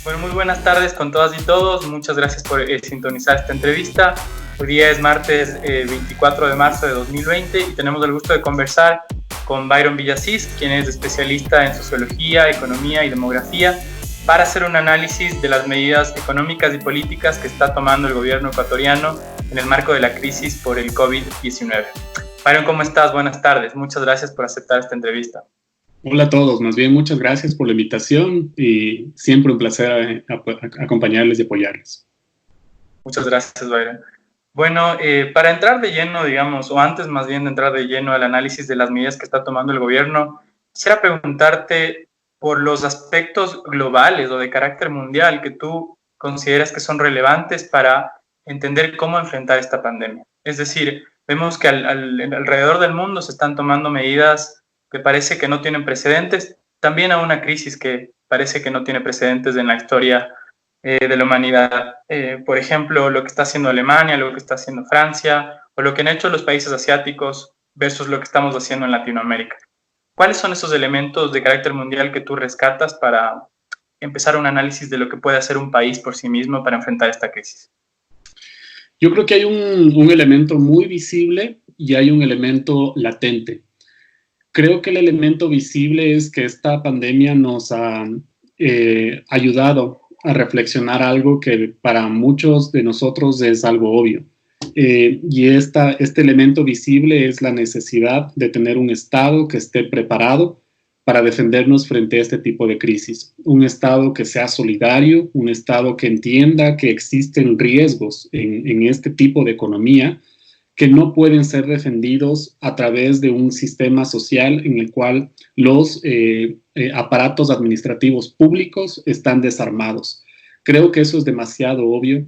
Bueno, muy buenas tardes con todas y todos. Muchas gracias por sintonizar esta entrevista. Hoy día es martes 24 de marzo de 2020 y tenemos el gusto de conversar con Byron Villasís, quien es especialista en sociología, economía y demografía, para hacer un análisis de las medidas económicas y políticas que está tomando el gobierno ecuatoriano en el marco de la crisis por el COVID-19. Byron, ¿cómo estás? Buenas tardes. Muchas gracias por aceptar esta entrevista. Hola a todos, más bien muchas gracias por la invitación y siempre un placer acompañarles y apoyarles. Muchas gracias, Byron. Bueno, para entrar de lleno, digamos, o antes más bien de entrar de lleno al análisis de las medidas que está tomando el gobierno, quisiera preguntarte por los aspectos globales o de carácter mundial que tú consideras que son relevantes para entender cómo enfrentar esta pandemia. Es decir, vemos que alrededor del mundo se están tomando medidas que parece que no tienen precedentes, también a una crisis que parece que no tiene precedentes en la historia de la humanidad. Por ejemplo, lo que está haciendo Alemania, lo que está haciendo Francia, o lo que han hecho los países asiáticos versus lo que estamos haciendo en Latinoamérica. ¿Cuáles son esos elementos de carácter mundial que tú rescatas para empezar un análisis de lo que puede hacer un país por sí mismo para enfrentar esta crisis? Yo creo que hay un elemento muy visible y hay un elemento latente. Creo que el elemento visible es que esta pandemia nos ha ayudado a reflexionar algo que para muchos de nosotros es algo obvio. Y este elemento visible es la necesidad de tener un Estado que esté preparado para defendernos frente a este tipo de crisis. Un Estado que sea solidario, un Estado que entienda que existen riesgos en este tipo de economía que no pueden ser defendidos a través de un sistema social en el cual los aparatos administrativos públicos están desarmados. Creo que eso es demasiado obvio.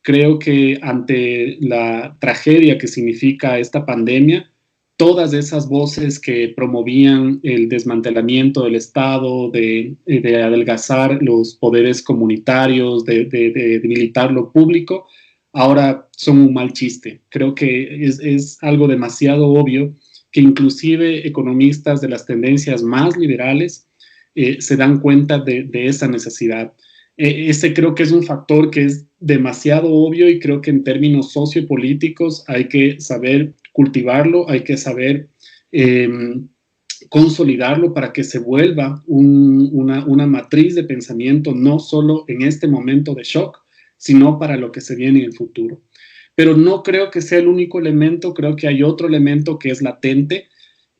Creo que ante la tragedia que significa esta pandemia, todas esas voces que promovían el desmantelamiento del Estado, de adelgazar los poderes comunitarios, de debilitar lo público, ahora son un mal chiste. Creo que es algo demasiado obvio que inclusive economistas de las tendencias más liberales se dan cuenta de esa necesidad. Ese creo que es un factor que es demasiado obvio y creo que en términos sociopolíticos hay que saber cultivarlo, hay que saber consolidarlo para que se vuelva una matriz de pensamiento no solo en este momento de shock, sino para lo que se viene en el futuro. Pero no creo que sea el único elemento, creo que hay otro elemento que es latente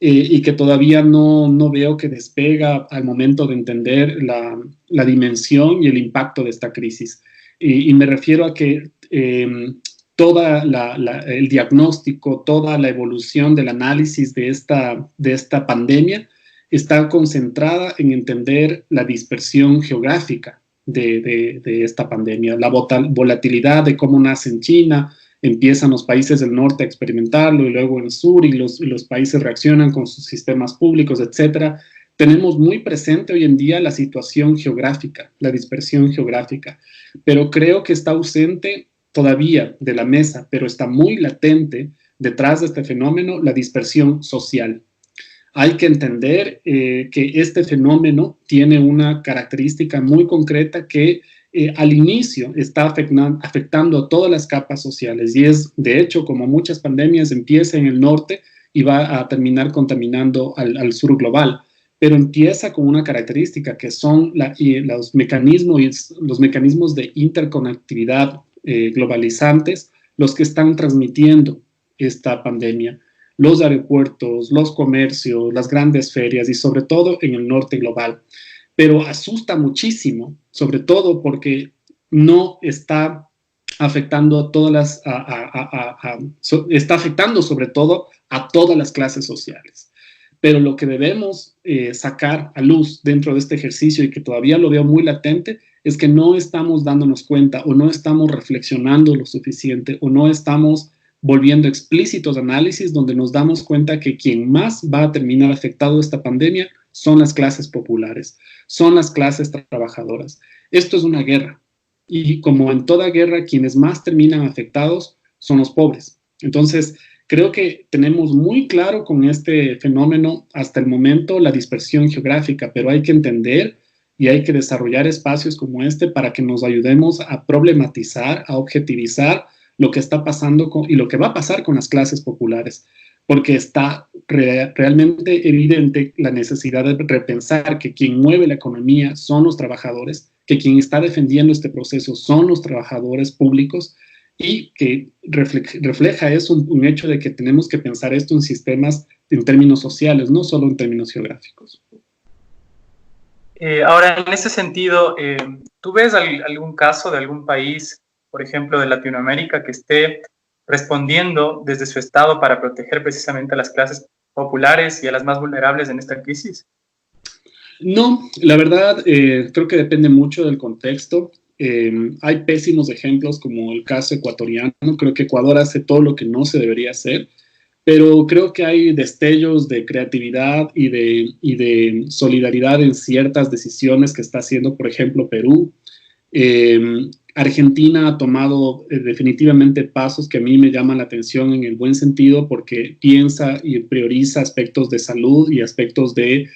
y que todavía no veo que despega al momento de entender la dimensión y el impacto de esta crisis. Y me refiero a que todo el diagnóstico, toda la evolución del análisis de esta pandemia está concentrada en entender la dispersión geográfica de esta pandemia, la volatilidad de cómo nace en China, empiezan los países del norte a experimentarlo y luego en el sur y los países reaccionan con sus sistemas públicos, etc. Tenemos muy presente hoy en día la situación geográfica, la dispersión geográfica, pero creo que está ausente todavía de la mesa, pero está muy latente detrás de este fenómeno la dispersión social. Hay que entender que este fenómeno tiene una característica muy concreta que al inicio está afectando a todas las capas sociales y es, de hecho, como muchas pandemias, empieza en el norte y va a terminar contaminando al sur global, pero empieza con una característica que son los mecanismos de interconectividad globalizantes los que están transmitiendo esta pandemia. Los aeropuertos, los comercios, las grandes ferias y sobre todo en el norte global. Pero asusta muchísimo, sobre todo porque no está afectando a todas está afectando sobre todo a todas las clases sociales. Pero lo que debemos sacar a luz dentro de este ejercicio y que todavía lo veo muy latente es que no estamos dándonos cuenta o no estamos reflexionando lo suficiente o no estamos volviendo explícitos análisis donde nos damos cuenta que quien más va a terminar afectado de esta pandemia son las clases populares, son las clases trabajadoras. Esto es una guerra y como en toda guerra, quienes más terminan afectados son los pobres. Entonces, creo que tenemos muy claro con este fenómeno hasta el momento la dispersión geográfica, pero hay que entender y hay que desarrollar espacios como este para que nos ayudemos a problematizar, a objetivizar lo que está pasando y lo que va a pasar con las clases populares, porque está realmente evidente la necesidad de repensar que quien mueve la economía son los trabajadores, que quien está defendiendo este proceso son los trabajadores públicos, y que refleja eso un hecho de que tenemos que pensar esto en sistemas en términos sociales, no solo en términos geográficos. Ahora, en ese sentido, ¿tú ves algún caso de algún país, por ejemplo, de Latinoamérica, que esté respondiendo desde su Estado para proteger precisamente a las clases populares y a las más vulnerables en esta crisis? No, la verdad, creo que depende mucho del contexto. Hay pésimos ejemplos como el caso ecuatoriano. Creo que Ecuador hace todo lo que no se debería hacer, pero creo que hay destellos de creatividad y de solidaridad en ciertas decisiones que está haciendo, por ejemplo, Perú. Argentina ha tomado definitivamente pasos que a mí me llaman la atención en el buen sentido, porque piensa y prioriza aspectos de salud y aspectos de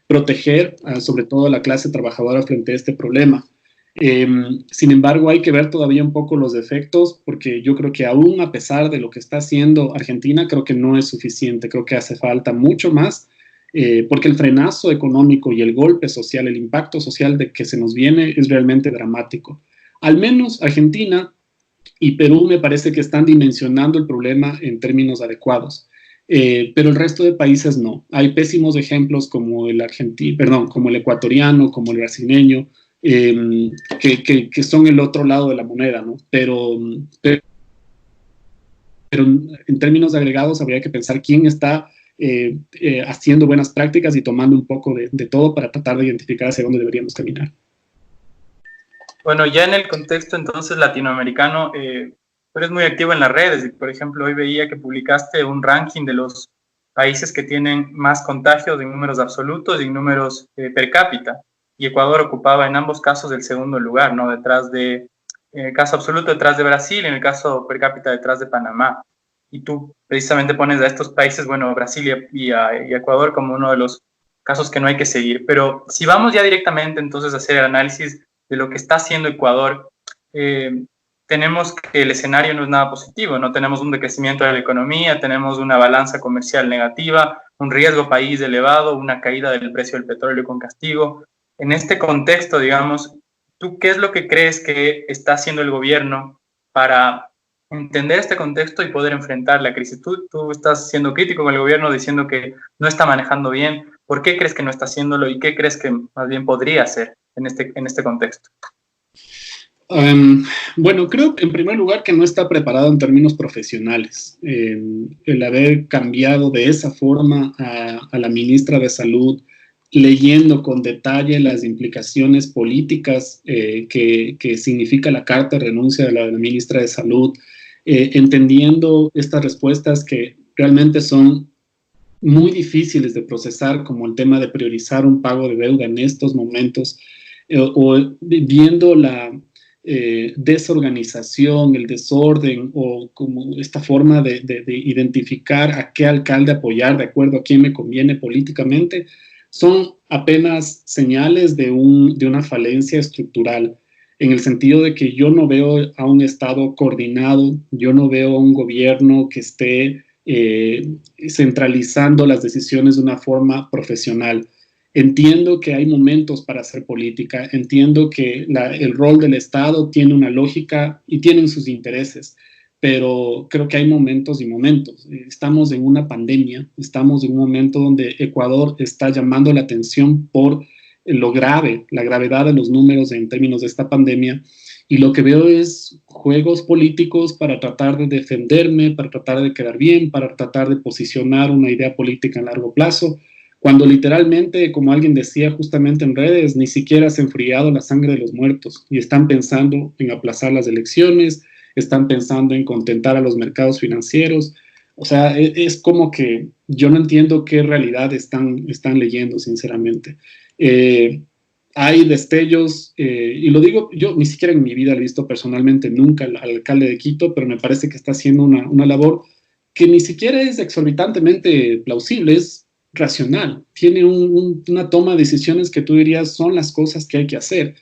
proteger sobre todo a la clase trabajadora frente a este problema. Sin embargo, hay que ver todavía un poco los defectos, porque yo creo que aún a pesar de lo que está haciendo Argentina, creo que no es suficiente, creo que hace falta mucho más, porque el frenazo económico y el golpe social, el impacto social de que se nos viene es realmente dramático. Al menos Argentina y Perú me parece que están dimensionando el problema en términos adecuados. Pero el resto de países no. Hay pésimos ejemplos como el como el ecuatoriano, como el brasileño, que son el otro lado de la moneda, ¿no? Pero en términos agregados habría que pensar quién está haciendo buenas prácticas y tomando un poco de todo para tratar de identificar hacia dónde deberíamos caminar. Bueno, ya en el contexto entonces latinoamericano, tú eres muy activo en las redes. Por ejemplo, hoy veía que publicaste un ranking de los países que tienen más contagios en números absolutos y en números per cápita. Y Ecuador ocupaba en ambos casos el segundo lugar, ¿no? Detrás de, en el caso absoluto, detrás de Brasil, en el caso per cápita, detrás de Panamá. Y tú precisamente pones a estos países, bueno, Brasil y Ecuador como uno de los casos que no hay que seguir. Pero si vamos ya directamente entonces a hacer el análisis de lo que está haciendo Ecuador, tenemos que el escenario no es nada positivo, no tenemos un decrecimiento de la economía, tenemos una balanza comercial negativa, un riesgo país elevado, una caída del precio del petróleo con castigo. En este contexto, digamos, ¿tú qué es lo que crees que está haciendo el gobierno para entender este contexto y poder enfrentar la crisis? Tú estás siendo crítico con el gobierno diciendo que no está manejando bien. ¿Por qué crees que no está haciéndolo y qué crees que más bien podría hacer en este contexto? Bueno, creo en primer lugar que no está preparado en términos profesionales. El haber cambiado de esa forma a la ministra de Salud, leyendo con detalle las implicaciones políticas que significa la carta de renuncia de la ministra de Salud, entendiendo estas respuestas que realmente son muy difíciles de procesar, como el tema de priorizar un pago de deuda en estos momentos, o viendo la desorganización, el desorden, o como esta forma de identificar a qué alcalde apoyar de acuerdo a quién me conviene políticamente, son apenas señales de una falencia estructural, en el sentido de que yo no veo a un Estado coordinado, yo no veo a un gobierno que esté centralizando las decisiones de una forma profesional. Entiendo que hay momentos para hacer política, entiendo que el rol del Estado tiene una lógica y tienen sus intereses, pero creo que hay momentos y momentos. Estamos en una pandemia, estamos en un momento donde Ecuador está llamando la atención por lo grave, la gravedad de los números en términos de esta pandemia, y lo que veo es juegos políticos para tratar de defenderme, para tratar de quedar bien, para tratar de posicionar una idea política a largo plazo, cuando literalmente, como alguien decía justamente en redes, ni siquiera se ha enfriado la sangre de los muertos y están pensando en aplazar las elecciones, están pensando en contentar a los mercados financieros. O sea, es como que yo no entiendo qué realidad están leyendo, sinceramente. Hay destellos, y lo digo, yo ni siquiera en mi vida he visto personalmente nunca al alcalde de Quito, pero me parece que está haciendo una labor que ni siquiera es exorbitantemente plausible, es racional, tiene una toma de decisiones que tú dirías son las cosas que hay que hacer.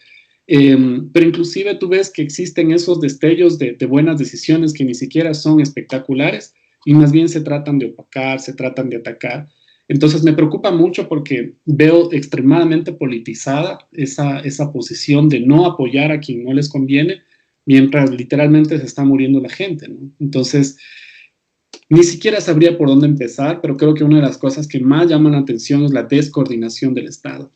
Pero inclusive tú ves que existen esos destellos de buenas decisiones que ni siquiera son espectaculares y más bien se tratan de opacar, se tratan de atacar. Entonces me preocupa mucho porque veo extremadamente politizada esa posición de no apoyar a quien no les conviene, mientras literalmente se está muriendo la gente, ¿no? Entonces, ni siquiera sabría por dónde empezar, pero creo que una de las cosas que más llaman la atención es la descoordinación del Estado.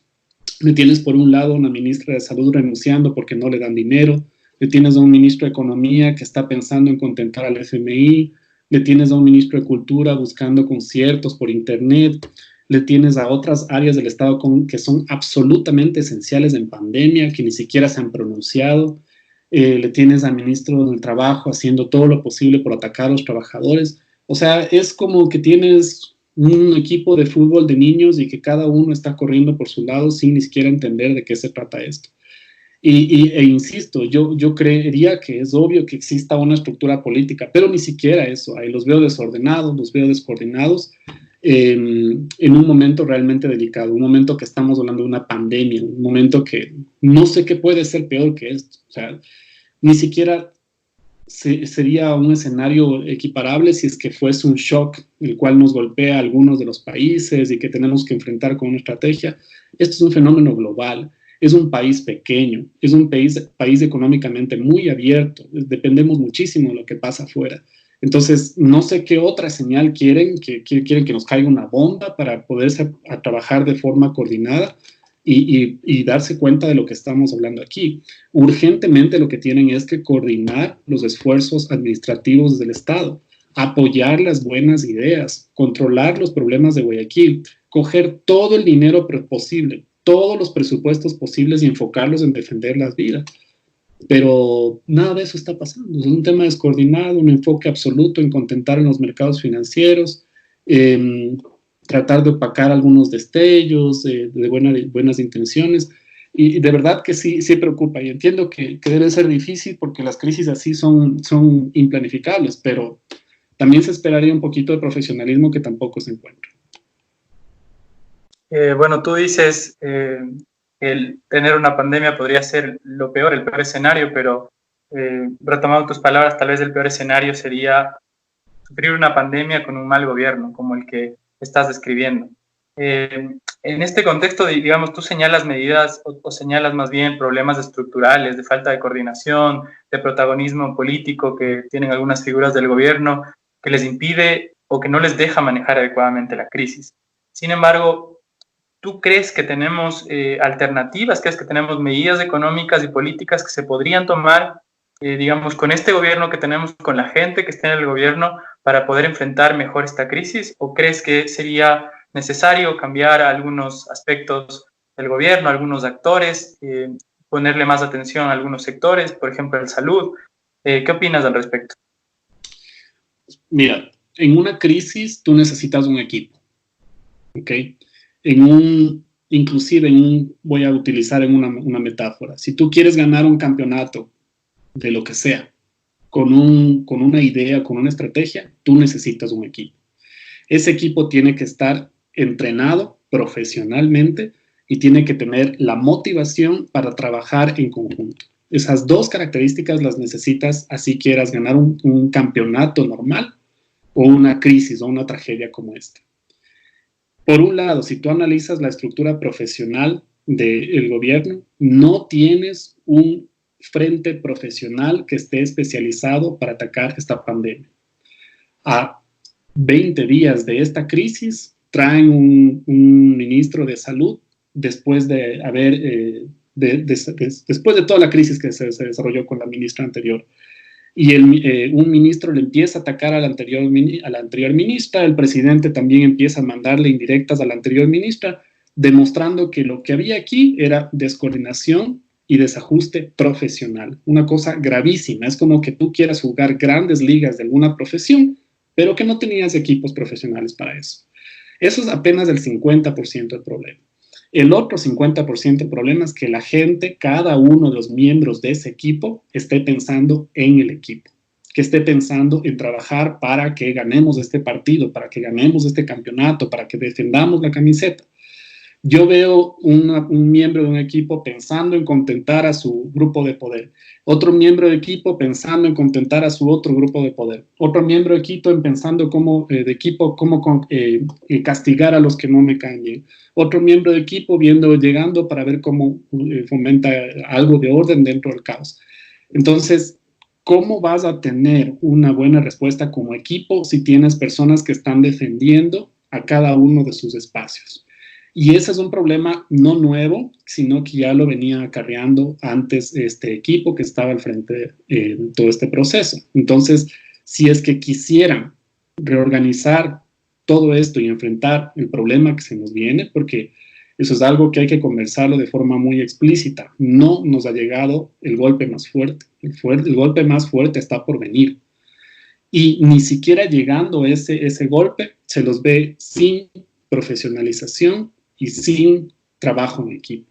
Le tienes por un lado una ministra de Salud renunciando porque no le dan dinero, le tienes a un ministro de Economía que está pensando en contentar al FMI, le tienes a un ministro de Cultura buscando conciertos por internet, le tienes a otras áreas del Estado que son absolutamente esenciales en pandemia, que ni siquiera se han pronunciado, le tienes al ministro del Trabajo haciendo todo lo posible por atacar a los trabajadores. O sea, es como que tienes un equipo de fútbol de niños y que cada uno está corriendo por su lado sin ni siquiera entender de qué se trata esto. Insisto, yo creería que es obvio que exista una estructura política, pero ni siquiera eso. Ahí los veo desordenados, los veo descoordinados en un momento realmente delicado, un momento que estamos hablando de una pandemia, un momento que no sé qué puede ser peor que esto. O sea, ni siquiera sería un escenario equiparable si es que fuese un shock el cual nos golpea a algunos de los países y que tenemos que enfrentar con una estrategia. Esto es un fenómeno global, es un país pequeño, es un país económicamente muy abierto, dependemos muchísimo de lo que pasa afuera. Entonces, no sé qué otra señal quieren que nos caiga una bomba para poderse a trabajar de forma coordinada y darse cuenta de lo que estamos hablando aquí. Urgentemente lo que tienen es que coordinar los esfuerzos administrativos del Estado, apoyar las buenas ideas, controlar los problemas de Guayaquil, coger todo el dinero posible, todos los presupuestos posibles y enfocarlos en defender las vidas. Pero nada de eso está pasando. Es un tema descoordinado, un enfoque absoluto en contentar en los mercados financieros, tratar de opacar algunos destellos de buenas intenciones. Y de verdad que sí preocupa. Y entiendo que debe ser difícil porque las crisis así son implanificables, pero también se esperaría un poquito de profesionalismo que tampoco se encuentra. Bueno, tú dices el tener una pandemia podría ser lo peor, el peor escenario, pero retomando tus palabras, tal vez el peor escenario sería sufrir una pandemia con un mal gobierno, como el que estás describiendo. En este contexto, digamos, tú señalas medidas o señalas más bien problemas estructurales, de falta de coordinación, de protagonismo político que tienen algunas figuras del gobierno que les impide o que no les deja manejar adecuadamente la crisis. Sin embargo, ¿tú crees que tenemos alternativas? ¿Crees que tenemos medidas económicas y políticas que se podrían tomar, digamos, con este gobierno que tenemos, con la gente que está en el gobierno, para poder enfrentar mejor esta crisis? ¿O crees que sería necesario cambiar algunos aspectos del gobierno, algunos actores, ponerle más atención a algunos sectores, por ejemplo, el salud? ¿Qué opinas al respecto? Mira, en una crisis tú necesitas un equipo, ¿ok? Inclusive voy a utilizar en una metáfora. Si tú quieres ganar un campeonato de lo que sea, con una idea, con una estrategia, tú necesitas un equipo. Ese equipo tiene que estar entrenado profesionalmente y tiene que tener la motivación para trabajar en conjunto. Esas dos características las necesitas así quieras ganar un campeonato normal o una crisis o una tragedia como esta. Por un lado, si tú analizas la estructura profesional del gobierno, no tienes un frente profesional que esté especializado para atacar esta pandemia. A 20 días de esta crisis, traen un ministro de salud después de después de toda la crisis que se desarrolló con la ministra anterior. Y un ministro le empieza a atacar a la anterior ministra, el presidente también empieza a mandarle indirectas a la anterior ministra, demostrando que lo que había aquí era descoordinación y desajuste profesional. Una cosa gravísima, es como que tú quieras jugar grandes ligas de alguna profesión, pero que no tenías equipos profesionales para eso. Eso es apenas el 50% del problema. El otro 50% del problema es que la gente, cada uno de los miembros de ese equipo, esté pensando en el equipo. que esté pensando en trabajar para que ganemos este partido, para que ganemos este campeonato, para que defendamos la camiseta. Yo veo un miembro de un equipo pensando en contentar a su grupo de poder, otro miembro de equipo pensando en contentar a su otro grupo de poder, otro miembro de equipo pensando cómo castigar a los que no me caen bien, otro miembro de equipo llegando para ver cómo fomenta algo de orden dentro del caos. Entonces, ¿cómo vas a tener una buena respuesta como equipo si tienes personas que están defendiendo a cada uno de sus espacios? Y ese es un problema no nuevo, sino que ya lo venía acarreando antes este equipo que estaba al frente de todo este proceso. Entonces, si es que quisieran reorganizar todo esto y enfrentar el problema que se nos viene, porque eso es algo que hay que conversarlo de forma muy explícita, no nos ha llegado el golpe más fuerte. El golpe más fuerte está por venir. Y ni siquiera llegando ese golpe, se los ve sin profesionalización y sin trabajo en equipo.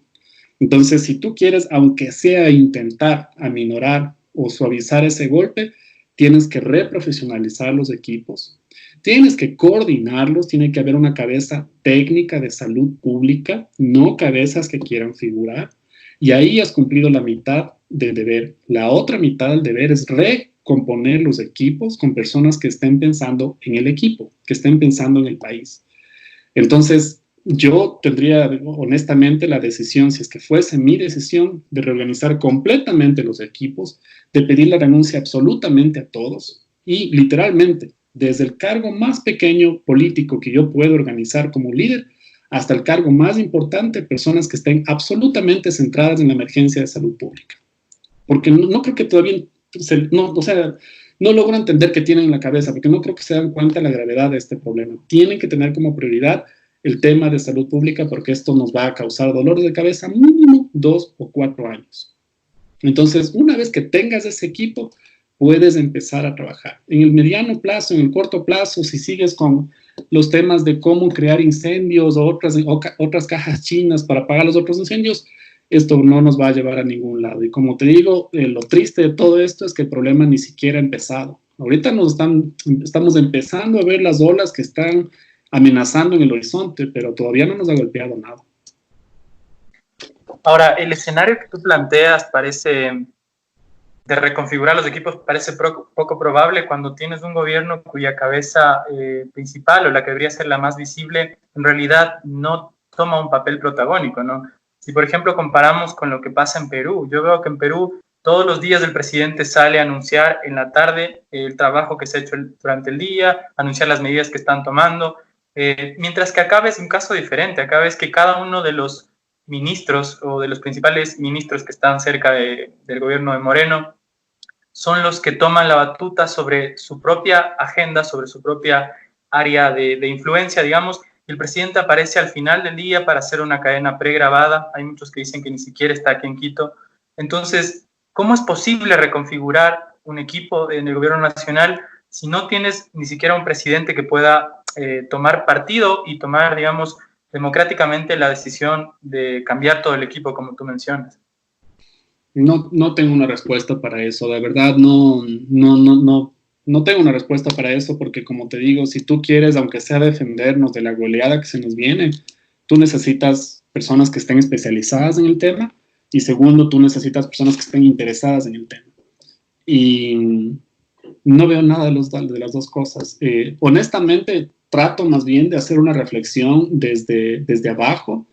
Entonces, si tú quieres, aunque sea intentar aminorar o suavizar ese golpe, tienes que reprofesionalizar los equipos, tienes que coordinarlos, tiene que haber una cabeza técnica de salud pública, no cabezas que quieran figurar, y ahí has cumplido la mitad del deber. La otra mitad del deber es recomponer los equipos con personas que estén pensando en el equipo, que estén pensando en el país. Entonces, yo tendría honestamente la decisión, si es que fuese mi decisión, de reorganizar completamente los equipos, de pedir la renuncia absolutamente a todos y literalmente, desde el cargo más pequeño político que yo puedo organizar como líder, hasta el cargo más importante, personas que estén absolutamente centradas en la emergencia de salud pública. Porque no creo que todavía, no logro entender qué tienen en la cabeza, porque no creo que se dan cuenta de la gravedad de este problema. Tienen que tener como prioridad el tema de salud pública, porque esto nos va a causar dolores de cabeza mínimo 2 o 4 años. Entonces, una vez que tengas ese equipo, puedes empezar a trabajar. En el mediano plazo, en el corto plazo, si sigues con los temas de cómo crear incendios o otras cajas chinas para apagar los otros incendios, esto no nos va a llevar a ningún lado. Y como te digo, lo triste de todo esto es que el problema ni siquiera ha empezado. Ahorita estamos empezando a ver las olas que están amenazando en el horizonte, pero todavía no nos ha golpeado nada. Ahora, el escenario que tú planteas parece, de reconfigurar los equipos, parece poco probable cuando tienes un gobierno cuya cabeza principal, o la que debería ser la más visible, en realidad no toma un papel protagónico, ¿no? Si, por ejemplo, comparamos con lo que pasa en Perú, yo veo que en Perú todos los días el presidente sale a anunciar en la tarde el trabajo que se ha hecho durante el día, anunciar las medidas que están tomando, mientras que acá ves un caso diferente. Acá ves que cada uno de los ministros o de los principales ministros que están cerca del gobierno de Moreno son los que toman la batuta sobre su propia agenda, sobre su propia área de influencia, digamos, y el presidente aparece al final del día para hacer una cadena pregrabada. Hay muchos que dicen que ni siquiera está aquí en Quito. Entonces, ¿cómo es posible reconfigurar un equipo en el gobierno nacional si no tienes ni siquiera un presidente que pueda tomar partido y tomar, digamos, democráticamente la decisión de cambiar todo el equipo, como tú mencionas? No tengo una respuesta para eso, de verdad no tengo una respuesta para eso, porque como te digo, si tú quieres, aunque sea defendernos de la goleada que se nos viene, tú necesitas personas que estén especializadas en el tema, y segundo, tú necesitas personas que estén interesadas en el tema. Y no veo nada de las dos cosas. Honestamente, trato más bien de hacer una reflexión desde abajo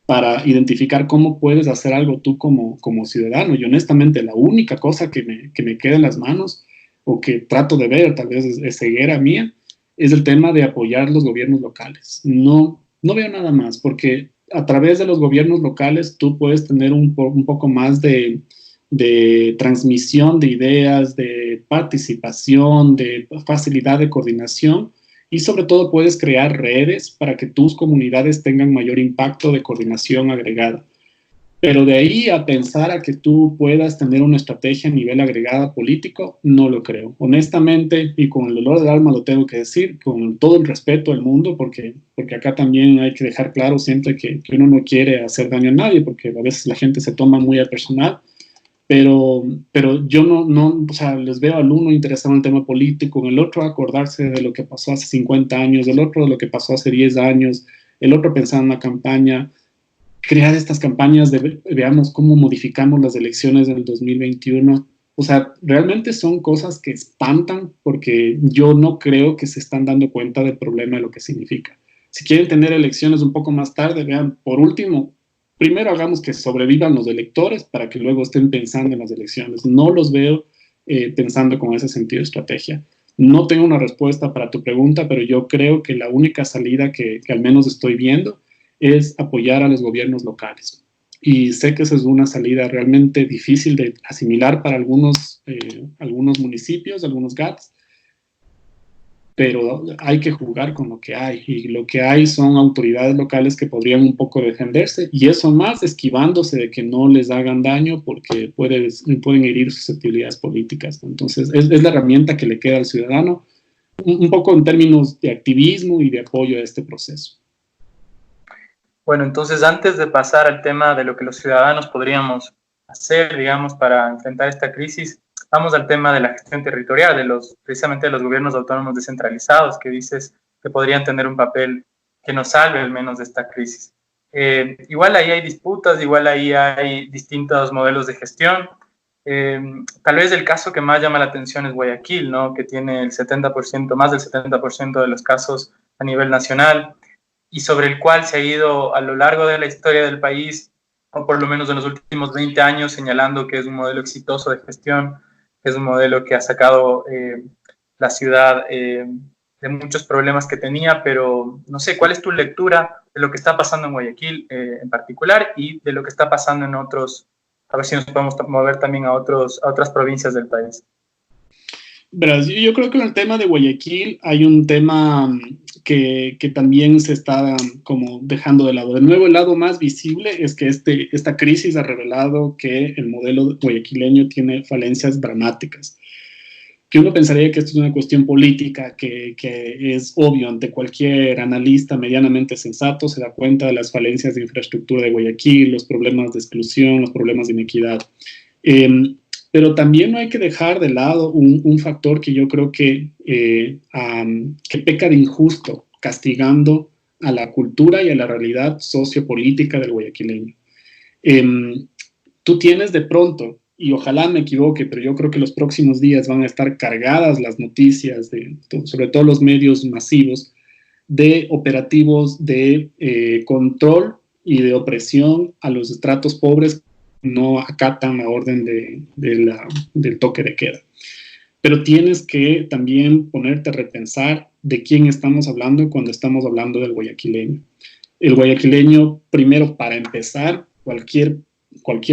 para identificar cómo puedes hacer algo tú como ciudadano. Y honestamente, la única cosa que me queda en las manos, o que trato de ver, tal vez es ceguera mía, es el tema de apoyar los gobiernos locales. No veo nada más, porque a través de los gobiernos locales tú puedes tener un poco más de transmisión de ideas, de participación, de facilidad de coordinación, y sobre todo puedes crear redes para que tus comunidades tengan mayor impacto de coordinación agregada. Pero de ahí a pensar a que tú puedas tener una estrategia a nivel agregada político, no lo creo. Honestamente, y con el dolor del alma lo tengo que decir, con todo el respeto del mundo, porque acá también hay que dejar claro siempre que uno no quiere hacer daño a nadie, porque a veces la gente se toma muy a personal. pero yo no, o sea, les veo al uno interesado en el tema político, en el otro acordarse de lo que pasó hace 50 años, el otro de lo que pasó hace 10 años, el otro pensando en una campaña, crear estas campañas de veamos cómo modificamos las elecciones del 2021. O sea, realmente son cosas que espantan porque yo no creo que se están dando cuenta del problema de lo que significa. Si quieren tener elecciones un poco más tarde, vean, por último, primero hagamos que sobrevivan los electores para que luego estén pensando en las elecciones. No los veo pensando con ese sentido de estrategia. No tengo una respuesta para tu pregunta, pero yo creo que la única salida que al menos estoy viendo es apoyar a los gobiernos locales. Y sé que esa es una salida realmente difícil de asimilar para algunos municipios, algunos GATS, pero hay que jugar con lo que hay, y lo que hay son autoridades locales que podrían un poco defenderse, y eso más esquivándose de que no les hagan daño porque pueden herir susceptibilidades políticas. Entonces es la herramienta que le queda al ciudadano, un poco en términos de activismo y de apoyo a este proceso. Bueno, entonces antes de pasar al tema de lo que los ciudadanos podríamos hacer, digamos, para enfrentar esta crisis, vamos al tema de la gestión territorial, precisamente de los gobiernos autónomos descentralizados, que dices que podrían tener un papel que nos salve al menos de esta crisis. Igual ahí hay disputas, igual ahí hay distintos modelos de gestión. Tal vez el caso que más llama la atención es Guayaquil, ¿no? Que tiene el 70%, más del 70% de los casos a nivel nacional, y sobre el cual se ha ido a lo largo de la historia del país, o por lo menos en los últimos 20 años, señalando que es un modelo exitoso de gestión, que es un modelo que ha sacado la ciudad de muchos problemas que tenía, pero no sé, ¿cuál es tu lectura de lo que está pasando en Guayaquil en particular y de lo que está pasando en otros, a ver si nos podemos mover también a otras provincias del país? Verás, yo creo que en el tema de Guayaquil hay un tema que también se está como dejando de lado. De nuevo, el lado más visible es que esta crisis ha revelado que el modelo guayaquileño tiene falencias dramáticas. Que uno pensaría que esto es una cuestión política, que es obvio ante cualquier analista medianamente sensato, se da cuenta de las falencias de infraestructura de Guayaquil, los problemas de exclusión, los problemas de inequidad. Pero también no hay que dejar de lado un factor que yo creo que peca de injusto, castigando a la cultura y a la realidad sociopolítica del guayaquileño. Tú tienes de pronto, y ojalá me equivoque, pero yo creo que los próximos días van a estar cargadas las noticias, sobre todo los medios masivos, de operativos de control y de opresión a los estratos pobres no acatan la orden del toque de queda. Pero tienes que también ponerte a repensar de quién estamos hablando cuando estamos hablando del guayaquileño. El guayaquileño, primero, para empezar, cualquier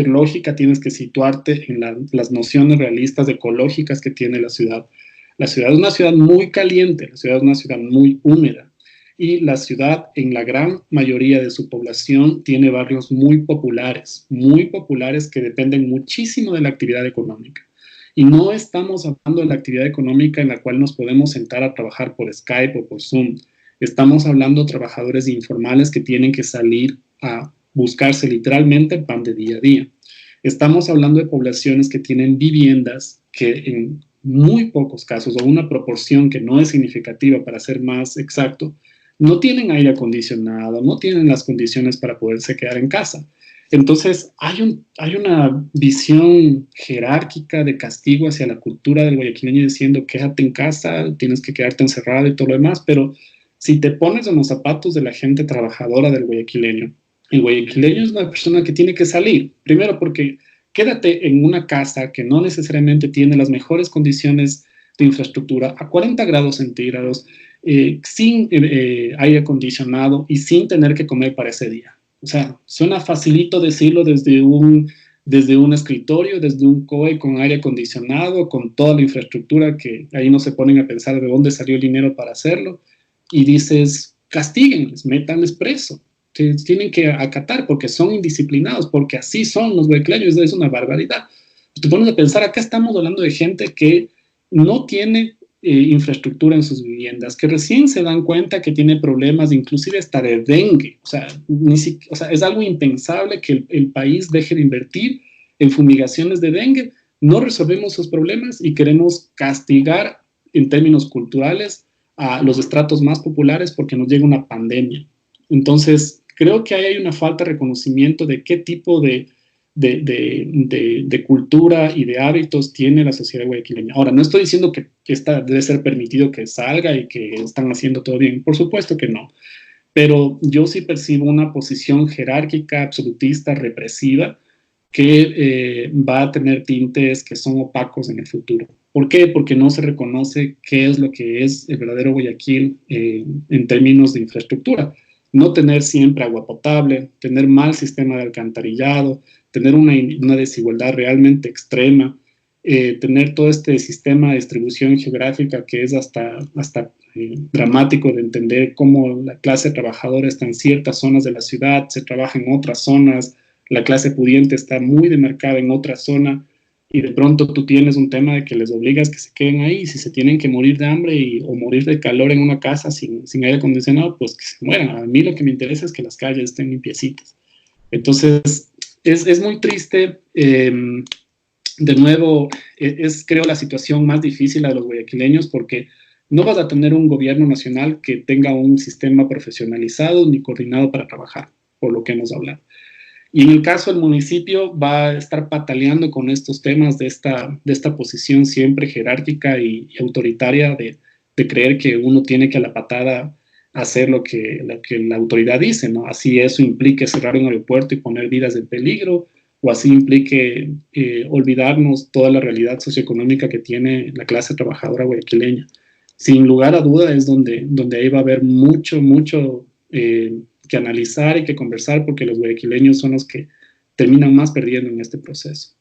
lógica tienes que situarte en las nociones realistas ecológicas que tiene la ciudad. La ciudad es una ciudad muy caliente, la ciudad es una ciudad muy húmeda, y la ciudad, en la gran mayoría de su población, tiene barrios muy populares que dependen muchísimo de la actividad económica. Y no estamos hablando de la actividad económica en la cual nos podemos sentar a trabajar por Skype o por Zoom. Estamos hablando de trabajadores informales que tienen que salir a buscarse literalmente el pan de día a día. Estamos hablando de poblaciones que tienen viviendas que en muy pocos casos, o una proporción que no es significativa para ser más exacto, no tienen aire acondicionado, no tienen las condiciones para poderse quedar en casa. Entonces, hay una visión jerárquica de castigo hacia la cultura del guayaquileño diciendo, quédate en casa, tienes que quedarte encerrado y todo lo demás, pero si te pones en los zapatos de la gente trabajadora del guayaquileño, el guayaquileño es una persona que tiene que salir, primero porque quédate en una casa que no necesariamente tiene las mejores condiciones de infraestructura a 40 grados centígrados, sin aire acondicionado y sin tener que comer para ese día. O sea, suena facilito decirlo desde un escritorio, desde un COE con aire acondicionado, con toda la infraestructura que ahí no se ponen a pensar de dónde salió el dinero para hacerlo, y dices, castíguenles, métanles preso. Tienen que acatar porque son indisciplinados, porque así son los guayaquileños, es una barbaridad. Te pones a pensar, acá estamos hablando de gente que no tiene infraestructura en sus viviendas, que recién se dan cuenta que tiene problemas, inclusive hasta de dengue. O sea, es algo impensable que el país deje de invertir en fumigaciones de dengue, no resolvemos sus problemas y queremos castigar en términos culturales a los estratos más populares porque nos llega una pandemia. Entonces, creo que ahí hay una falta de reconocimiento de qué tipo de cultura y de hábitos tiene la sociedad guayaquileña. Ahora, no estoy diciendo que esta debe ser permitido que salga y que están haciendo todo bien, por supuesto que no, pero yo sí percibo una posición jerárquica, absolutista, represiva, que va a tener tintes que son opacos en el futuro. ¿Por qué? Porque no se reconoce qué es lo que es el verdadero Guayaquil en términos de infraestructura. No tener siempre agua potable, tener mal sistema de alcantarillado, tener una desigualdad realmente extrema, tener todo este sistema de distribución geográfica que es hasta dramático de entender cómo la clase trabajadora está en ciertas zonas de la ciudad, se trabaja en otras zonas, la clase pudiente está muy demarcada en otra zona, y de pronto tú tienes un tema de que les obligas que se queden ahí, y si se tienen que morir de hambre o morir de calor en una casa sin aire acondicionado, pues que se mueran. A mí lo que me interesa es que las calles estén limpiecitas. Entonces, es muy triste. De nuevo, creo la situación más difícil de los guayaquileños porque no vas a tener un gobierno nacional que tenga un sistema profesionalizado ni coordinado para trabajar, por lo que hemos hablado. Y en el caso del municipio va a estar pataleando con estos temas de esta posición siempre jerárquica y autoritaria de creer que uno tiene que a la patada hacer lo que la autoridad dice, ¿no? Así eso implique cerrar un aeropuerto y poner vidas en peligro, o así implique olvidarnos toda la realidad socioeconómica que tiene la clase trabajadora guayaquileña. Sin lugar a duda es donde ahí va a haber mucho que analizar y que conversar, porque los guayaquileños son los que terminan más perdiendo en este proceso.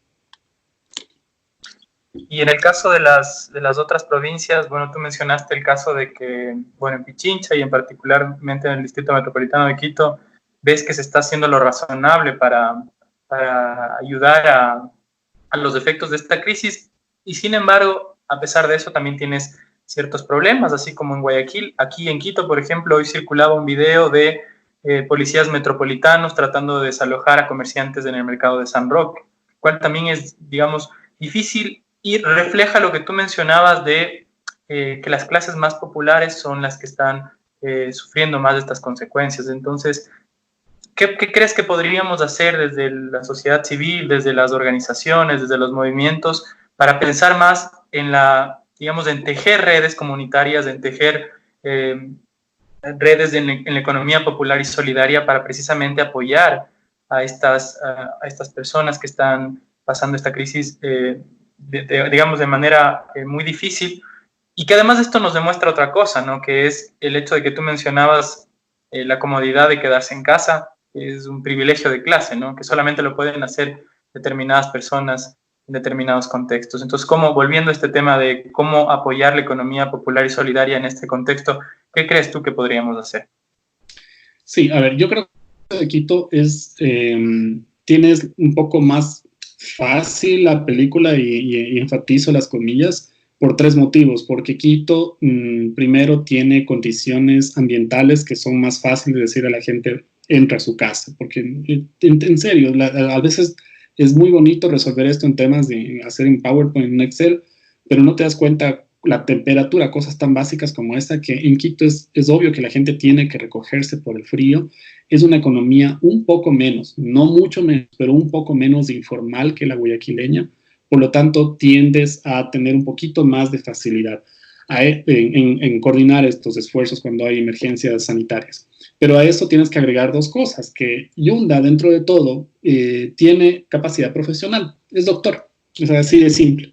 Y en el caso de las otras provincias, bueno, tú mencionaste el caso de que, bueno, en Pichincha y en particularmente en el Distrito Metropolitano de Quito, ves que se está haciendo lo razonable para ayudar a los efectos de esta crisis, y sin embargo, a pesar de eso, también tienes ciertos problemas, así como en Guayaquil. Aquí en Quito, por ejemplo, hoy circulaba un video de policías metropolitanos tratando de desalojar a comerciantes en el mercado de San Roque, cual también es, digamos, difícil y refleja lo que tú mencionabas de que las clases más populares son las que están sufriendo más de estas consecuencias. Entonces, ¿qué crees que podríamos hacer desde la sociedad civil, desde las organizaciones, desde los movimientos, para pensar más en digamos, en tejer redes comunitarias, en tejer redes en la economía popular y solidaria para precisamente apoyar a estas personas que están pasando esta crisis, digamos, de manera muy difícil? Y que además esto nos demuestra otra cosa, ¿no? Que es el hecho de que tú mencionabas la comodidad de quedarse en casa, es un privilegio de clase, ¿no? Que solamente lo pueden hacer determinadas personas en determinados contextos. Entonces, volviendo a este tema de cómo apoyar la economía popular y solidaria en este contexto, ¿qué crees tú que podríamos hacer? Sí, a ver, yo creo que Quito tienes un poco más fácil la película y enfatizo las comillas por tres motivos. Porque Quito, primero, tiene condiciones ambientales que son más fáciles de decir a la gente entra a su casa, porque en serio, a veces es muy bonito resolver esto en temas de hacer en PowerPoint, en Excel, pero no te das cuenta la temperatura, cosas tan básicas como esta, que en Quito es obvio que la gente tiene que recogerse por el frío. Es una economía un poco menos, no mucho menos, pero un poco menos informal que la guayaquileña, por lo tanto tiendes a tener un poquito más de facilidad en coordinar estos esfuerzos cuando hay emergencias sanitarias. Pero a eso tienes que agregar dos cosas, que Yunda, dentro de todo, tiene capacidad profesional, es doctor, o sea, así de simple.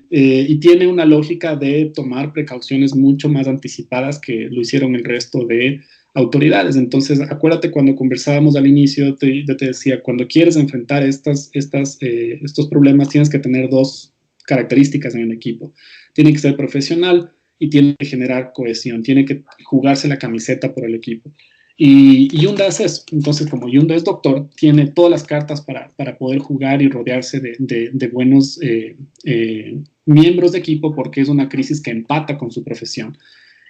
Y tiene una lógica de tomar precauciones mucho más anticipadas que lo hicieron el resto de autoridades. Entonces, acuérdate cuando conversábamos al inicio, yo te decía, cuando quieres enfrentar estos problemas, tienes que tener dos características en el equipo. Tiene que ser profesional y tiene que generar cohesión, tiene que jugarse la camiseta por el equipo. Y Yunda hace eso. Entonces, como Yunda es doctor, tiene todas las cartas para poder jugar y rodearse de buenos miembros de equipo, porque es una crisis que empata con su profesión.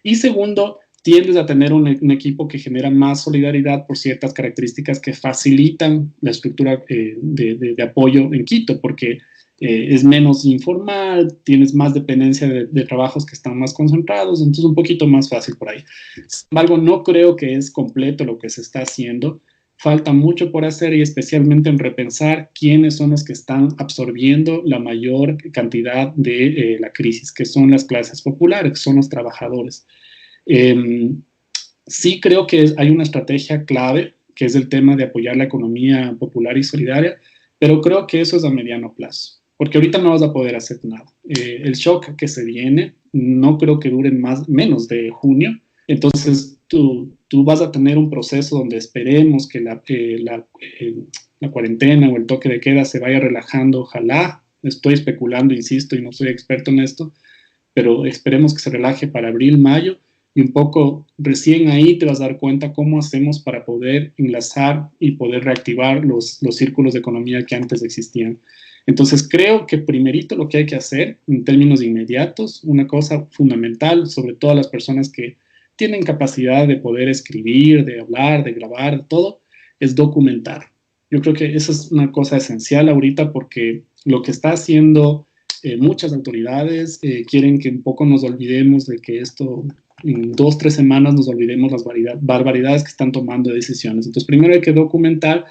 Y segundo, tiendes a tener un equipo que genera más solidaridad por ciertas características que facilitan la estructura de apoyo en Quito, porque es menos informal, tienes más dependencia de trabajos que están más concentrados, entonces un poquito más fácil por ahí. Sin embargo, no creo que es completo lo que se está haciendo. Falta mucho por hacer y especialmente en repensar quiénes son los que están absorbiendo la mayor cantidad de la crisis, que son las clases populares, que son los trabajadores. Sí creo que hay una estrategia clave, que es el tema de apoyar la economía popular y solidaria, pero creo que eso es a mediano plazo, porque ahorita no vas a poder hacer nada. El shock que se viene no creo que dure menos de junio, entonces tú vas a tener un proceso donde esperemos que la cuarentena o el toque de queda se vaya relajando, ojalá, estoy especulando, insisto, y no soy experto en esto, pero esperemos que se relaje para abril, mayo, y un poco recién ahí te vas a dar cuenta cómo hacemos para poder enlazar y poder reactivar los círculos de economía que antes existían. Entonces creo que primerito lo que hay que hacer en términos inmediatos, una cosa fundamental, sobre todo a las personas que tienen capacidad de poder escribir, de hablar, de grabar, de todo, es documentar. Yo creo que eso es una cosa esencial ahorita porque lo que está haciendo muchas autoridades quieren que un poco nos olvidemos de que esto, en 2 o 3 semanas nos olvidemos las barbaridades que están tomando de decisiones. Entonces, primero hay que documentar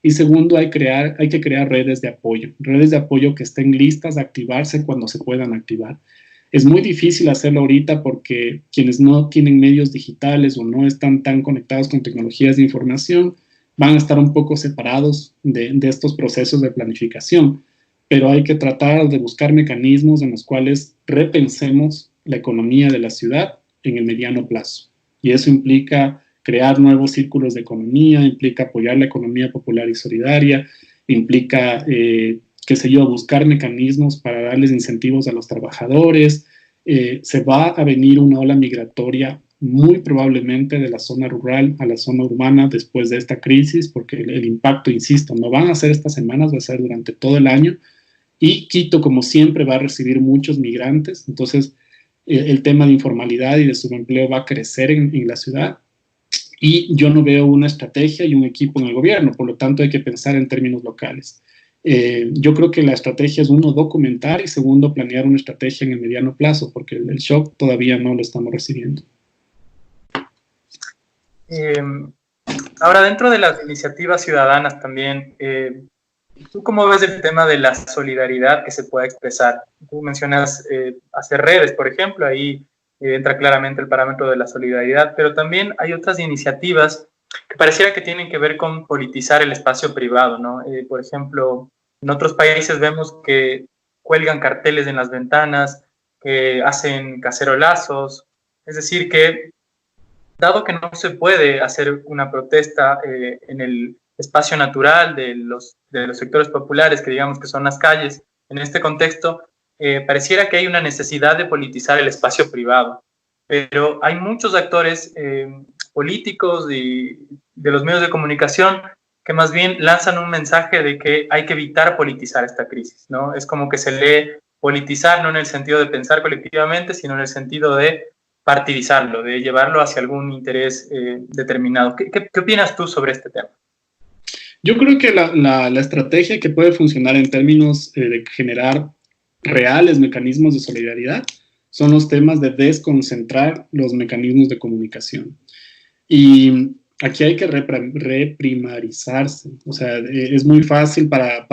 y segundo hay que crear redes de apoyo que estén listas a activarse cuando se puedan activar. Es muy difícil hacerlo ahorita porque quienes no tienen medios digitales o no están tan conectados con tecnologías de información van a estar un poco separados de estos procesos de planificación, pero hay que tratar de buscar mecanismos en los cuales repensemos la economía de la ciudad en el mediano plazo. Y eso implica crear nuevos círculos de economía, implica apoyar la economía popular y solidaria, implica, qué sé yo, buscar mecanismos para darles incentivos a los trabajadores. Se va a venir una ola migratoria muy probablemente de la zona rural a la zona urbana después de esta crisis, porque el impacto, insisto, no van a ser estas semanas, va a ser durante todo el año. Y Quito, como siempre, va a recibir muchos migrantes, entonces el tema de informalidad y de subempleo va a crecer en la ciudad y yo no veo una estrategia y un equipo en el gobierno, por lo tanto hay que pensar en términos locales. Yo creo que la estrategia es uno, documentar y segundo, planear una estrategia en el mediano plazo, porque el shock todavía no lo estamos recibiendo. Ahora, dentro de las iniciativas ciudadanas también, ¿tú cómo ves el tema de la solidaridad que se puede expresar? Tú mencionas hacer redes, por ejemplo, ahí entra claramente el parámetro de la solidaridad, pero también hay otras iniciativas que pareciera que tienen que ver con politizar el espacio privado, ¿no? Por ejemplo, en otros países vemos que cuelgan carteles en las ventanas, que hacen cacerolazos, es decir, que dado que no se puede hacer una protesta en el espacio natural de los sectores populares, que digamos que son las calles, en este contexto, pareciera que hay una necesidad de politizar el espacio privado. Pero hay muchos actores políticos y de los medios de comunicación que más bien lanzan un mensaje de que hay que evitar politizar esta crisis, ¿no? Es como que se lee politizar no en el sentido de pensar colectivamente, sino en el sentido de partidizarlo, de llevarlo hacia algún interés determinado. ¿Qué opinas tú sobre este tema? Yo creo que la estrategia que puede funcionar en términos de generar reales mecanismos de solidaridad son los temas de desconcentrar los mecanismos de comunicación. Y aquí hay que reprimarizarse. O sea, es muy fácil para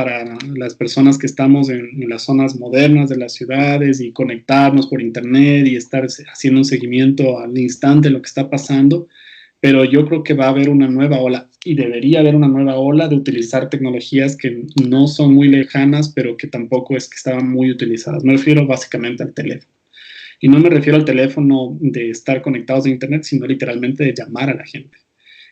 las personas que estamos en las zonas modernas de las ciudades y conectarnos por internet y estar haciendo un seguimiento al instante de lo que está pasando, pero yo creo que va a haber una nueva ola y debería haber una nueva ola de utilizar tecnologías que no son muy lejanas, pero que tampoco es que estaban muy utilizadas. Me refiero básicamente al teléfono. Y no me refiero al teléfono de estar conectados a internet, sino literalmente de llamar a la gente.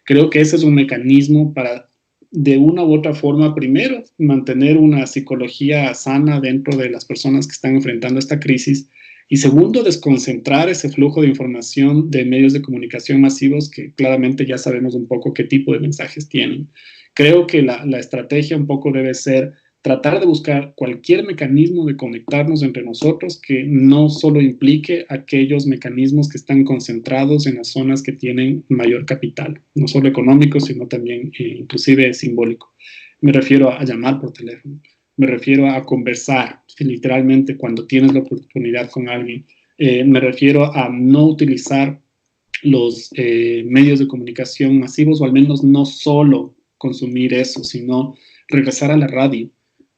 Creo que ese es un mecanismo para, de una u otra forma, primero, mantener una psicología sana dentro de las personas que están enfrentando esta crisis y segundo, desconcentrar ese flujo de información de medios de comunicación masivos que claramente ya sabemos un poco qué tipo de mensajes tienen. Creo que la estrategia un poco debe ser tratar de buscar cualquier mecanismo de conectarnos entre nosotros que no solo implique aquellos mecanismos que están concentrados en las zonas que tienen mayor capital, no solo económico, sino también inclusive simbólico. Me refiero a llamar por teléfono, me refiero a conversar literalmente cuando tienes la oportunidad con alguien, me refiero a no utilizar los medios de comunicación masivos, o al menos no solo consumir eso, sino regresar a la radio,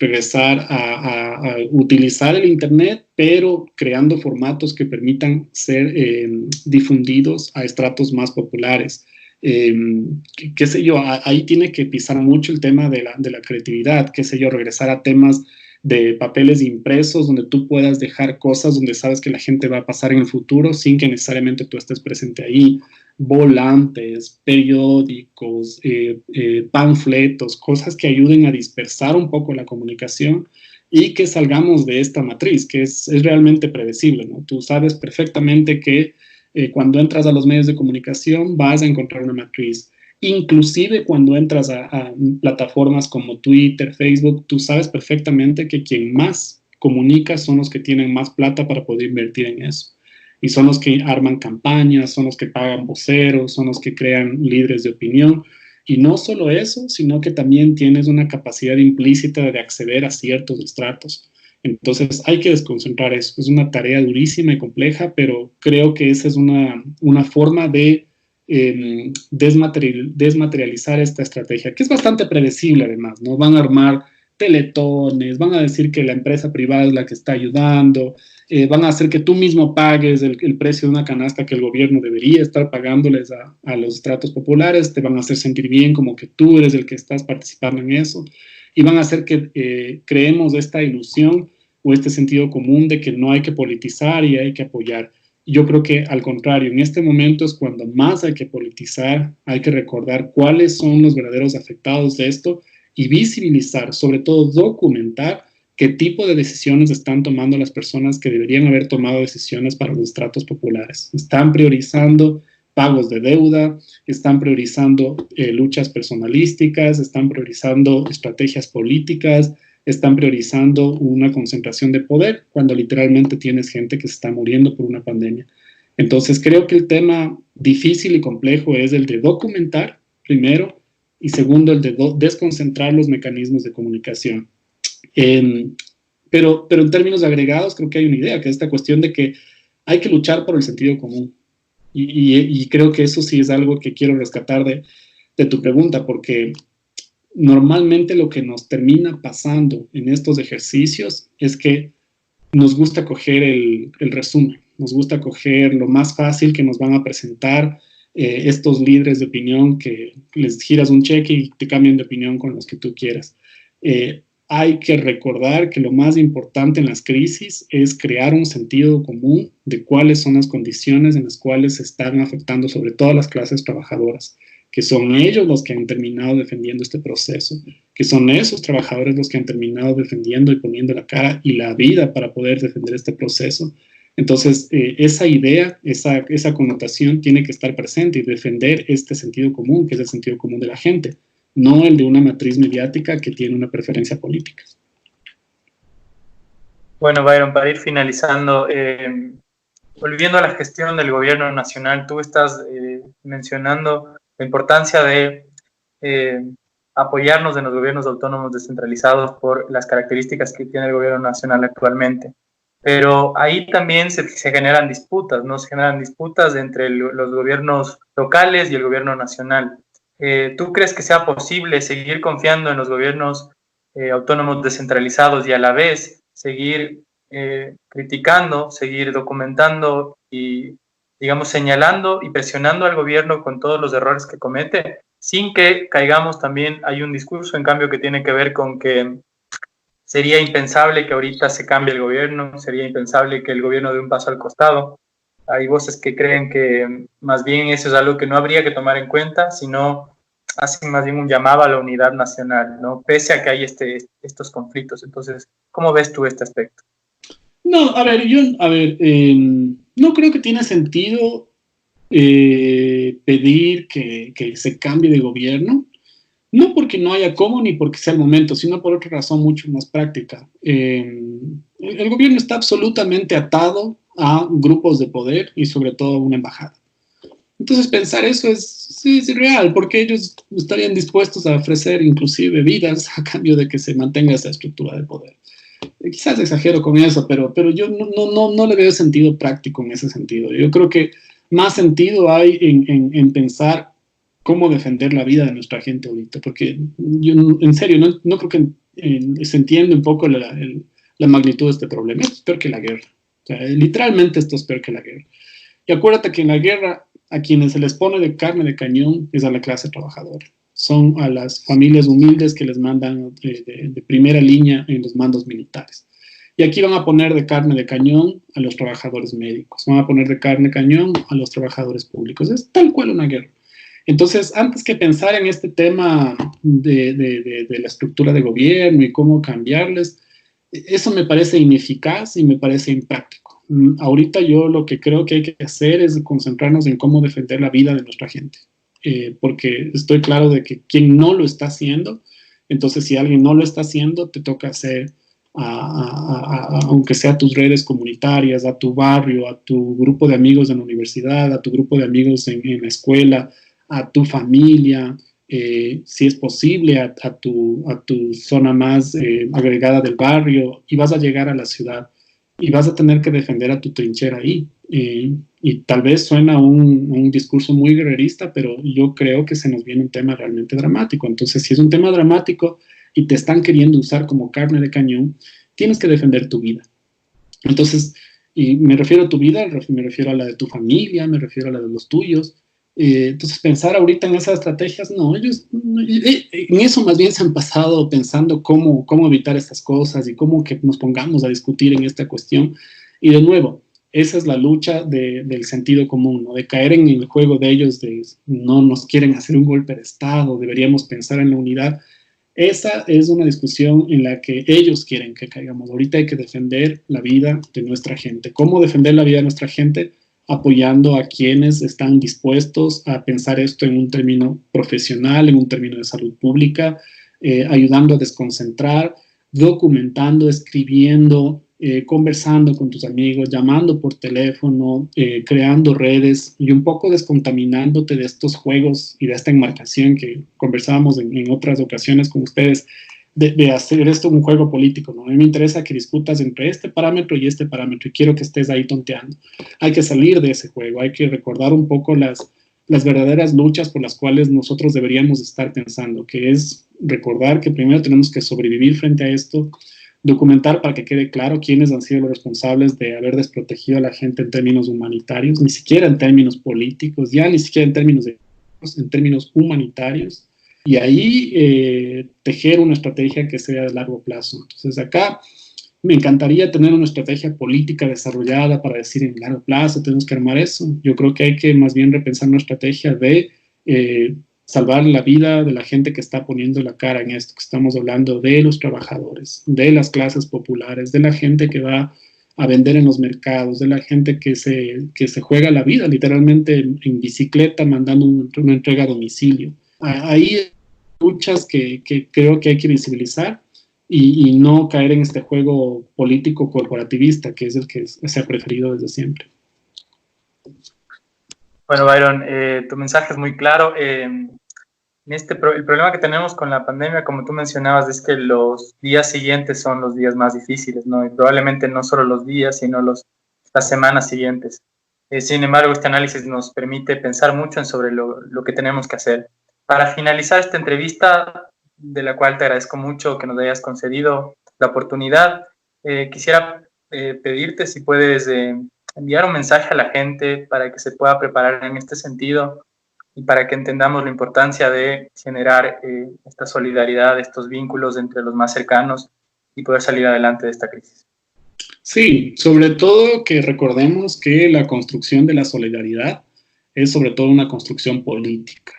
regresar a utilizar el Internet, pero creando formatos que permitan ser difundidos a estratos más populares. Qué sé yo, ahí tiene que pisar mucho el tema de la creatividad, qué sé yo, regresar a temas de papeles impresos donde tú puedas dejar cosas donde sabes que la gente va a pasar en el futuro sin que necesariamente tú estés presente ahí, volantes, periódicos, panfletos, cosas que ayuden a dispersar un poco la comunicación y que salgamos de esta matriz, que es realmente predecible, ¿no? Tú sabes perfectamente que cuando entras a los medios de comunicación vas a encontrar una matriz. Inclusive cuando entras a plataformas como Twitter, Facebook, tú sabes perfectamente que quien más comunica son los que tienen más plata para poder invertir en eso. Y son los que arman campañas, son los que pagan voceros, son los que crean líderes de opinión. Y no solo eso, sino que también tienes una capacidad implícita de acceder a ciertos estratos. Entonces hay que desconcentrar eso. Es una tarea durísima y compleja, pero creo que esa es una forma de desmaterializar esta estrategia, que es bastante predecible además, ¿no? Van a armar teletones, van a decir que la empresa privada es la que está ayudando, van a hacer que tú mismo pagues el precio de una canasta que el gobierno debería estar pagándoles a los estratos populares, te van a hacer sentir bien como que tú eres el que estás participando en eso, y van a hacer que creemos esta ilusión o este sentido común de que no hay que politizar y hay que apoyar. Yo creo que al contrario, en este momento es cuando más hay que politizar, hay que recordar cuáles son los verdaderos afectados de esto y visibilizar, sobre todo documentar qué tipo de decisiones están tomando las personas que deberían haber tomado decisiones para los estratos populares. Están priorizando pagos de deuda, están priorizando luchas personalísticas, están priorizando estrategias políticas, están priorizando una concentración de poder cuando literalmente tienes gente que se está muriendo por una pandemia. Entonces creo que el tema difícil y complejo es el de documentar, primero, y segundo, el de desconcentrar los mecanismos de comunicación. Pero en términos agregados creo que hay una idea, que es esta cuestión de que hay que luchar por el sentido común. Y creo que eso sí es algo que quiero rescatar de tu pregunta, porque normalmente lo que nos termina pasando en estos ejercicios es que nos gusta coger el resumen, nos gusta coger lo más fácil que nos van a presentar estos líderes de opinión que les giras un cheque y te cambian de opinión con los que tú quieras. Hay que recordar que lo más importante en las crisis es crear un sentido común de cuáles son las condiciones en las cuales se están afectando sobre todo las clases trabajadoras, que son ellos los que han terminado defendiendo este proceso, que son esos trabajadores los que han terminado defendiendo y poniendo la cara y la vida para poder defender este proceso. Entonces, esa idea, esa connotación tiene que estar presente y defender este sentido común, que es el sentido común de la gente, no el de una matriz mediática que tiene una preferencia política. Bueno, Byron, para ir finalizando, volviendo a la gestión del gobierno nacional, tú estás mencionando la importancia de apoyarnos en los gobiernos autónomos descentralizados por las características que tiene el gobierno nacional actualmente. Pero ahí también se generan disputas, ¿no? Se generan disputas entre los gobiernos locales y el gobierno nacional. ¿Tú crees que sea posible seguir confiando en los gobiernos autónomos descentralizados y a la vez seguir criticando, seguir documentando y, digamos, señalando y presionando al gobierno con todos los errores que comete, sin que caigamos también? Hay un discurso, en cambio, que tiene que ver con que sería impensable que ahorita se cambie el gobierno, sería impensable que el gobierno dé un paso al costado. Hay voces que creen que más bien eso es algo que no habría que tomar en cuenta, sino hacen más bien un llamado a la unidad nacional, ¿no? Pese a que hay estos conflictos. Entonces, ¿cómo ves tú este aspecto? No, a ver, no creo que tiene sentido pedir que se cambie de gobierno, No porque no haya cómo ni porque sea el momento, sino por otra razón mucho más práctica. El gobierno está absolutamente atado a grupos de poder y sobre todo a una embajada. Entonces pensar eso sí, es irreal, porque ellos estarían dispuestos a ofrecer inclusive vidas a cambio de que se mantenga esa estructura de poder. Quizás exagero con eso, pero yo no le veo sentido práctico en ese sentido. Yo creo que más sentido hay en pensar cómo defender la vida de nuestra gente ahorita, porque yo en serio no creo que se entiende un poco la magnitud de este problema. Esto es peor que la guerra. O sea, literalmente esto es peor que la guerra. Y acuérdate que en la guerra a quienes se les pone de carne de cañón es a la clase trabajadora. Son a las familias humildes que les mandan de primera línea en los mandos militares. Y aquí van a poner de carne de cañón a los trabajadores médicos, van a poner de carne de cañón a los trabajadores públicos. Es tal cual una guerra. Entonces, antes que pensar en este tema de la estructura de gobierno y cómo cambiarles, eso me parece ineficaz y me parece impráctico. Ahorita yo lo que creo que hay que hacer es concentrarnos en cómo defender la vida de nuestra gente, porque estoy claro de que quien no lo está haciendo, entonces si alguien no lo está haciendo, te toca hacer, aunque sea a tus redes comunitarias, a tu barrio, a tu grupo de amigos en la universidad, a tu grupo de amigos en la escuela, a tu familia, si es posible, a tu zona más agregada del barrio, y vas a llegar a la ciudad y vas a tener que defender a tu trinchera ahí. Y tal vez suena un discurso muy guerrerista, pero yo creo que se nos viene un tema realmente dramático. Entonces, si es un tema dramático y te están queriendo usar como carne de cañón, tienes que defender tu vida. Entonces, y me refiero a tu vida, me refiero a la de tu familia, me refiero a la de los tuyos. Entonces, pensar ahorita en esas estrategias, no, ellos en eso más bien se han pasado pensando cómo evitar estas cosas y cómo que nos pongamos a discutir en esta cuestión. Y de nuevo, esa es la lucha del sentido común, ¿no? De caer en el juego de ellos, de no nos quieren hacer un golpe de Estado, deberíamos pensar en la unidad. Esa es una discusión en la que ellos quieren que caigamos. Ahorita hay que defender la vida de nuestra gente. ¿Cómo defender la vida de nuestra gente? Apoyando a quienes están dispuestos a pensar esto en un término profesional, en un término de salud pública, ayudando a desconcentrar, documentando, escribiendo, conversando con tus amigos, llamando por teléfono, creando redes y un poco descontaminándote de estos juegos y de esta enmarcación que conversábamos en otras ocasiones con ustedes, de hacer esto un juego político, ¿no? A mí me interesa que discutas entre este parámetro y quiero que estés ahí tonteando. Hay que salir de ese juego, hay que recordar un poco las verdaderas luchas por las cuales nosotros deberíamos estar pensando, que es recordar que primero tenemos que sobrevivir frente a esto, documentar para que quede claro quiénes han sido los responsables de haber desprotegido a la gente en términos humanitarios, ni siquiera en términos políticos, ya ni siquiera en términos humanitarios, y ahí tejer una estrategia que sea de largo plazo. Entonces acá me encantaría tener una estrategia política desarrollada para decir en largo plazo tenemos que armar eso. Yo creo que hay que más bien repensar una estrategia de salvar la vida de la gente que está poniendo la cara en esto, que estamos hablando de los trabajadores, de las clases populares, de la gente que va a vender en los mercados, de la gente que se juega la vida literalmente en bicicleta mandando una entrega a domicilio. Ahí luchas que creo que hay que visibilizar y no caer en este juego político corporativista que es el que se ha preferido desde siempre. Bueno, Byron, tu mensaje es muy claro. El problema que tenemos con la pandemia, como tú mencionabas, es que los días siguientes son los días más difíciles, ¿no? Y probablemente no solo los días, sino las semanas siguientes. Sin embargo, este análisis nos permite pensar mucho sobre lo que tenemos que hacer. Para finalizar esta entrevista, de la cual te agradezco mucho que nos hayas concedido la oportunidad, quisiera pedirte si puedes enviar un mensaje a la gente para que se pueda preparar en este sentido y para que entendamos la importancia de generar esta solidaridad, estos vínculos entre los más cercanos y poder salir adelante de esta crisis. Sí, sobre todo que recordemos que la construcción de la solidaridad es sobre todo una construcción política,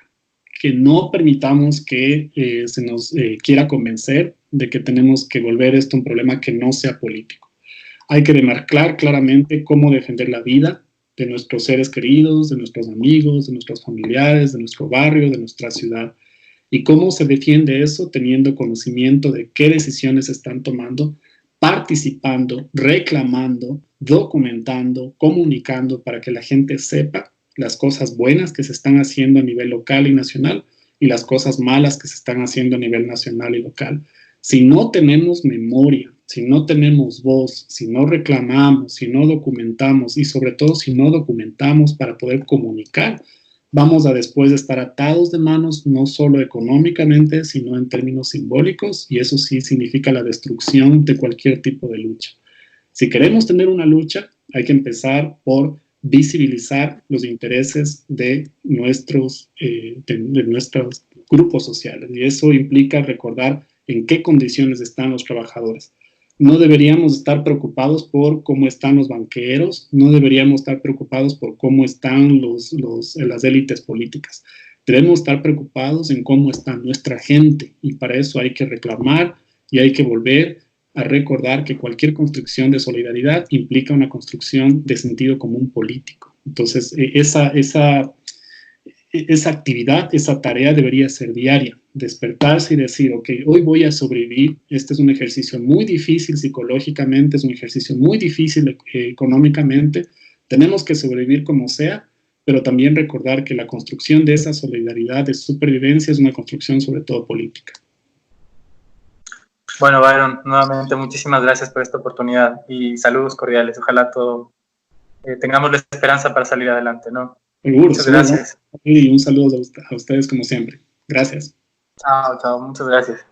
que no permitamos que se nos quiera convencer de que tenemos que volver esto un problema que no sea político. Hay que demarcar claramente cómo defender la vida de nuestros seres queridos, de nuestros amigos, de nuestros familiares, de nuestro barrio, de nuestra ciudad. ¿Y cómo se defiende eso? Teniendo conocimiento de qué decisiones se están tomando, participando, reclamando, documentando, comunicando para que la gente sepa las cosas buenas que se están haciendo a nivel local y nacional y las cosas malas que se están haciendo a nivel nacional y local. Si no tenemos memoria, si no tenemos voz, si no reclamamos, si no documentamos y sobre todo si no documentamos para poder comunicar, vamos a después de estar atados de manos, no solo económicamente, sino en términos simbólicos, y eso sí significa la destrucción de cualquier tipo de lucha. Si queremos tener una lucha, hay que empezar por visibilizar los intereses de nuestros grupos sociales, y eso implica recordar en qué condiciones están los trabajadores. No deberíamos estar preocupados por cómo están los banqueros, no deberíamos estar preocupados por cómo están las élites políticas. Debemos estar preocupados en cómo está nuestra gente, y para eso hay que reclamar y hay que volver a recordar que cualquier construcción de solidaridad implica una construcción de sentido común político. Entonces, esa actividad, esa tarea debería ser diaria, despertarse y decir, ok, hoy voy a sobrevivir, este es un ejercicio muy difícil psicológicamente, es un ejercicio muy difícil económicamente, tenemos que sobrevivir como sea, pero también recordar que la construcción de esa solidaridad, de supervivencia, es una construcción sobre todo política. Bueno, Byron, nuevamente muchísimas gracias por esta oportunidad y saludos cordiales. Ojalá tengamos la esperanza para salir adelante, ¿no? Seguro, muchas gracias. Y un saludo a ustedes como siempre. Gracias. Chao, chao. Muchas gracias.